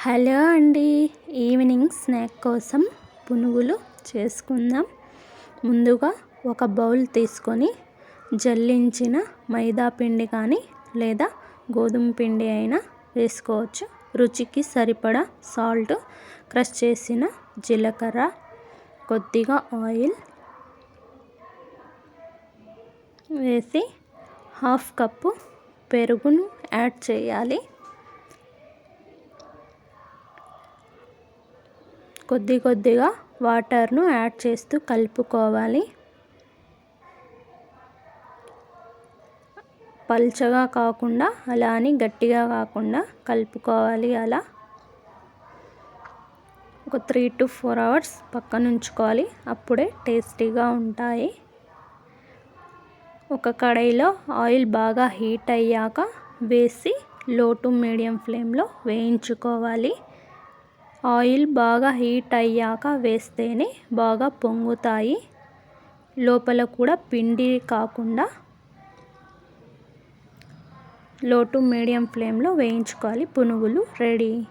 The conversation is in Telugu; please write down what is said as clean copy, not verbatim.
హలో అండి. ఈవినింగ్ స్నాక్ కోసం పునుగులు చేసుకుందాం. ముందుగా ఒక బౌల్ తీసుకొని జల్లించిన మైదా పిండి కానీ లేదా గోధుమ పిండి అయినా వేసుకోవచ్చు. రుచికి సరిపడా సాల్ట్, క్రష్ చేసిన జీలకర్ర, కొద్దిగా ఆయిల్ వేసి హాఫ్ కప్పు పెరుగును యాడ్ చేయాలి. కొద్దిగా వాటర్ను యాడ్ చేస్తూ కలుపుకోవాలి. పల్చగా కాకుండా అలా అని గట్టిగా కాకుండా కలుపుకోవాలి. అలా ఒక 3 to 4 hours పక్కన ఉంచుకోవాలి. అప్పుడే టేస్టీగా ఉంటాయి. ఒక కడాయిలో ఆయిల్ బాగా హీట్ అయ్యాక వేసి లో టు మీడియం ఫ్లేమ్లో వేయించుకోవాలి. ఆయిల్ బాగా హీట్ అయ్యాక వేస్తేనే బాగా పొంగుతాయి. లోపల కూడా పిండి కాకుండా లో టు మీడియం ఫ్లేమ్లో వేయించుకోవాలి. పునుగులు రెడీ.